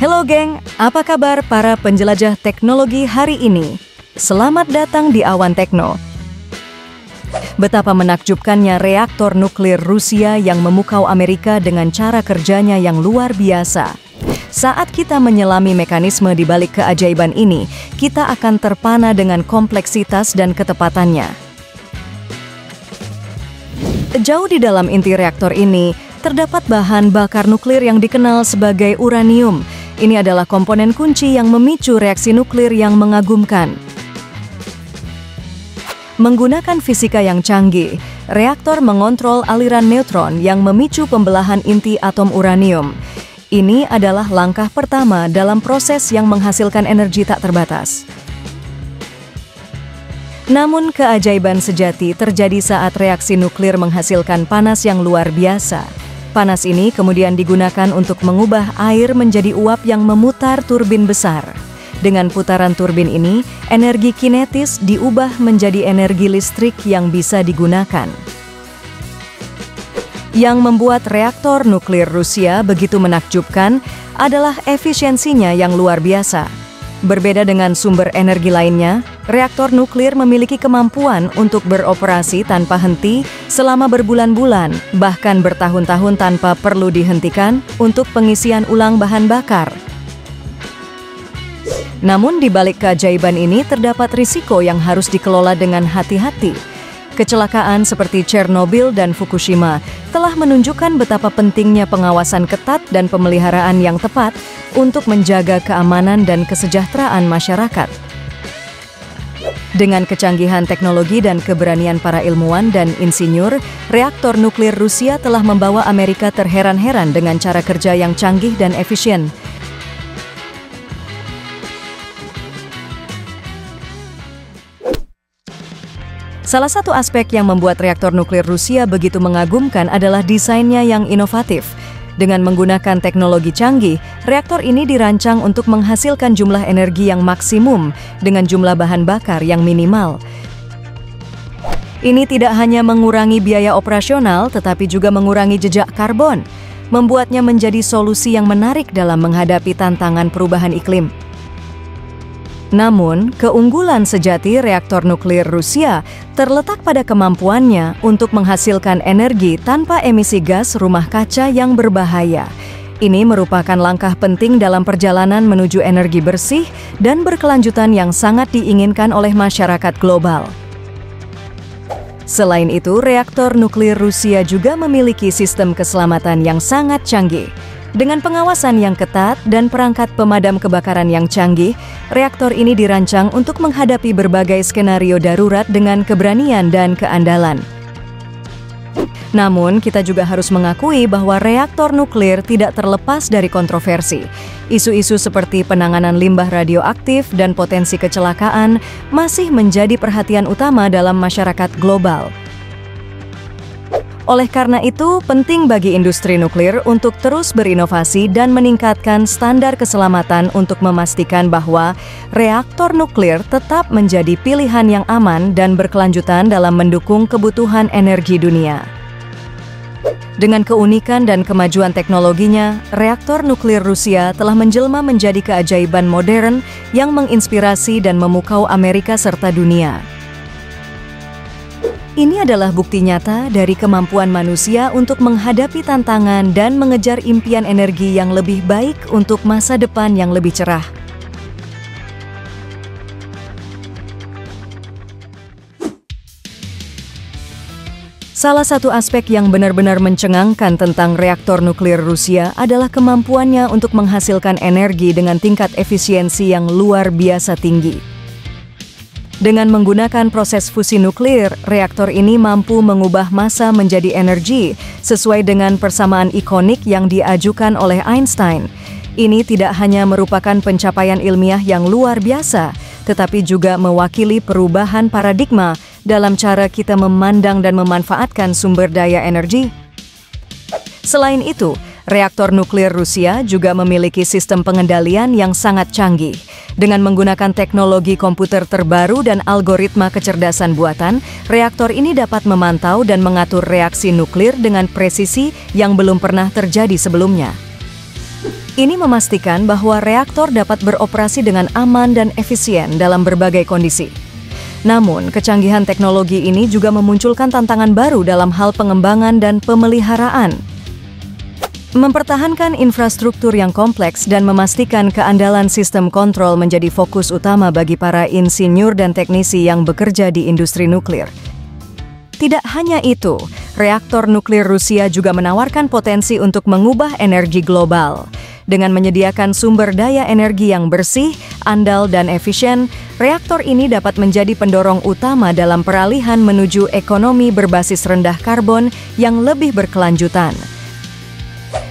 Halo geng, apa kabar para penjelajah teknologi hari ini? Selamat datang di Awan Tekno. Betapa menakjubkannya reaktor nuklir Rusia yang memukau Amerika dengan cara kerjanya yang luar biasa. Saat kita menyelami mekanisme di balik keajaiban ini, kita akan terpana dengan kompleksitas dan ketepatannya. Jauh di dalam inti reaktor ini, terdapat bahan bakar nuklir yang dikenal sebagai uranium. Ini adalah komponen kunci yang memicu reaksi nuklir yang mengagumkan. Menggunakan fisika yang canggih, reaktor mengontrol aliran neutron yang memicu pembelahan inti atom uranium. Ini adalah langkah pertama dalam proses yang menghasilkan energi tak terbatas. Namun keajaiban sejati terjadi saat reaksi nuklir menghasilkan panas yang luar biasa. Panas ini kemudian digunakan untuk mengubah air menjadi uap yang memutar turbin besar. Dengan putaran turbin ini, energi kinetis diubah menjadi energi listrik yang bisa digunakan. Yang membuat reaktor nuklir Rusia begitu menakjubkan adalah efisiensinya yang luar biasa. Berbeda dengan sumber energi lainnya, reaktor nuklir memiliki kemampuan untuk beroperasi tanpa henti selama berbulan-bulan, bahkan bertahun-tahun tanpa perlu dihentikan untuk pengisian ulang bahan bakar. Namun di balik keajaiban ini terdapat risiko yang harus dikelola dengan hati-hati. Kecelakaan seperti Chernobyl dan Fukushima telah menunjukkan betapa pentingnya pengawasan ketat dan pemeliharaan yang tepat untuk menjaga keamanan dan kesejahteraan masyarakat. Dengan kecanggihan teknologi dan keberanian para ilmuwan dan insinyur, reaktor nuklir Rusia telah membawa Amerika terheran-heran dengan cara kerja yang canggih dan efisien. Salah satu aspek yang membuat reaktor nuklir Rusia begitu mengagumkan adalah desainnya yang inovatif. Dengan menggunakan teknologi canggih, reaktor ini dirancang untuk menghasilkan jumlah energi yang maksimum dengan jumlah bahan bakar yang minimal. Ini tidak hanya mengurangi biaya operasional, tetapi juga mengurangi jejak karbon, membuatnya menjadi solusi yang menarik dalam menghadapi tantangan perubahan iklim. Namun, keunggulan sejati reaktor nuklir Rusia terletak pada kemampuannya untuk menghasilkan energi tanpa emisi gas rumah kaca yang berbahaya. Ini merupakan langkah penting dalam perjalanan menuju energi bersih dan berkelanjutan yang sangat diinginkan oleh masyarakat global. Selain itu, reaktor nuklir Rusia juga memiliki sistem keselamatan yang sangat canggih. Dengan pengawasan yang ketat dan perangkat pemadam kebakaran yang canggih, reaktor ini dirancang untuk menghadapi berbagai skenario darurat dengan keberanian dan keandalan. Namun, kita juga harus mengakui bahwa reaktor nuklir tidak terlepas dari kontroversi. Isu-isu seperti penanganan limbah radioaktif dan potensi kecelakaan masih menjadi perhatian utama dalam masyarakat global. Oleh karena itu, penting bagi industri nuklir untuk terus berinovasi dan meningkatkan standar keselamatan untuk memastikan bahwa reaktor nuklir tetap menjadi pilihan yang aman dan berkelanjutan dalam mendukung kebutuhan energi dunia. Dengan keunikan dan kemajuan teknologinya, reaktor nuklir Rusia telah menjelma menjadi keajaiban modern yang menginspirasi dan memukau Amerika serta dunia. Ini adalah bukti nyata dari kemampuan manusia untuk menghadapi tantangan dan mengejar impian energi yang lebih baik untuk masa depan yang lebih cerah. Salah satu aspek yang benar-benar mencengangkan tentang reaktor nuklir Rusia adalah kemampuannya untuk menghasilkan energi dengan tingkat efisiensi yang luar biasa tinggi. Dengan menggunakan proses fusi nuklir, reaktor ini mampu mengubah massa menjadi energi sesuai dengan persamaan ikonik yang diajukan oleh Einstein. Ini tidak hanya merupakan pencapaian ilmiah yang luar biasa, tetapi juga mewakili perubahan paradigma dalam cara kita memandang dan memanfaatkan sumber daya energi. Selain itu, reaktor nuklir Rusia juga memiliki sistem pengendalian yang sangat canggih. Dengan menggunakan teknologi komputer terbaru dan algoritma kecerdasan buatan, reaktor ini dapat memantau dan mengatur reaksi nuklir dengan presisi yang belum pernah terjadi sebelumnya. Ini memastikan bahwa reaktor dapat beroperasi dengan aman dan efisien dalam berbagai kondisi. Namun, kecanggihan teknologi ini juga memunculkan tantangan baru dalam hal pengembangan dan pemeliharaan. Mempertahankan infrastruktur yang kompleks dan memastikan keandalan sistem kontrol menjadi fokus utama bagi para insinyur dan teknisi yang bekerja di industri nuklir. Tidak hanya itu, reaktor nuklir Rusia juga menawarkan potensi untuk mengubah energi global. Dengan menyediakan sumber daya energi yang bersih, andal, dan efisien, reaktor ini dapat menjadi pendorong utama dalam peralihan menuju ekonomi berbasis rendah karbon yang lebih berkelanjutan.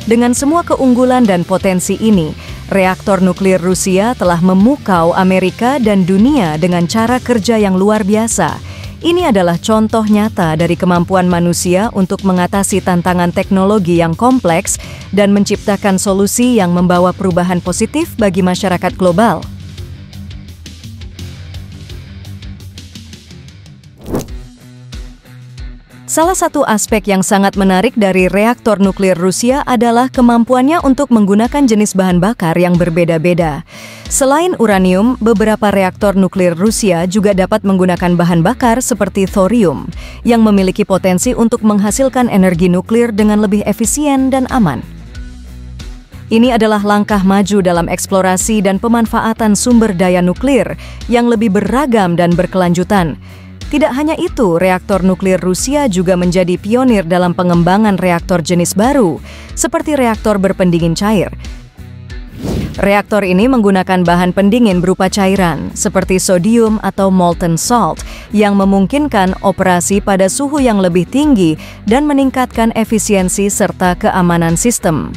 Dengan semua keunggulan dan potensi ini, reaktor nuklir Rusia telah memukau Amerika dan dunia dengan cara kerja yang luar biasa. Ini adalah contoh nyata dari kemampuan manusia untuk mengatasi tantangan teknologi yang kompleks dan menciptakan solusi yang membawa perubahan positif bagi masyarakat global. Salah satu aspek yang sangat menarik dari reaktor nuklir Rusia adalah kemampuannya untuk menggunakan jenis bahan bakar yang berbeda-beda. Selain uranium, beberapa reaktor nuklir Rusia juga dapat menggunakan bahan bakar seperti thorium, yang memiliki potensi untuk menghasilkan energi nuklir dengan lebih efisien dan aman. Ini adalah langkah maju dalam eksplorasi dan pemanfaatan sumber daya nuklir yang lebih beragam dan berkelanjutan. Tidak hanya itu, reaktor nuklir Rusia juga menjadi pionir dalam pengembangan reaktor jenis baru, seperti reaktor berpendingin cair. Reaktor ini menggunakan bahan pendingin berupa cairan, seperti sodium atau molten salt, yang memungkinkan operasi pada suhu yang lebih tinggi dan meningkatkan efisiensi serta keamanan sistem.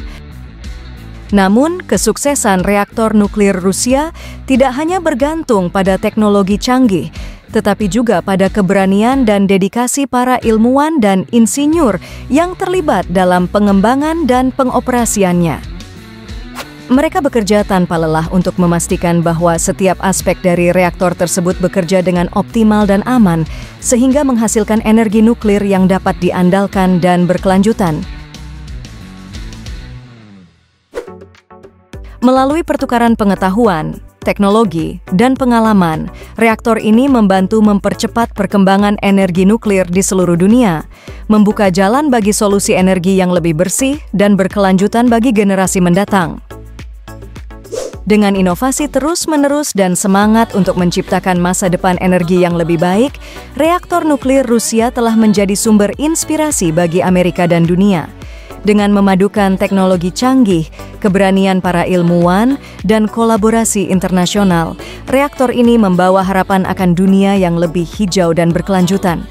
Namun, kesuksesan reaktor nuklir Rusia tidak hanya bergantung pada teknologi canggih, tetapi juga pada keberanian dan dedikasi para ilmuwan dan insinyur yang terlibat dalam pengembangan dan pengoperasiannya. Mereka bekerja tanpa lelah untuk memastikan bahwa setiap aspek dari reaktor tersebut bekerja dengan optimal dan aman, sehingga menghasilkan energi nuklir yang dapat diandalkan dan berkelanjutan. Melalui pertukaran pengetahuan, teknologi, dan pengalaman, reaktor ini membantu mempercepat perkembangan energi nuklir di seluruh dunia, membuka jalan bagi solusi energi yang lebih bersih dan berkelanjutan bagi generasi mendatang. Dengan inovasi terus-menerus dan semangat untuk menciptakan masa depan energi yang lebih baik, reaktor nuklir Rusia telah menjadi sumber inspirasi bagi Amerika dan dunia. Dengan memadukan teknologi canggih, keberanian para ilmuwan, dan kolaborasi internasional, reaktor ini membawa harapan akan dunia yang lebih hijau dan berkelanjutan.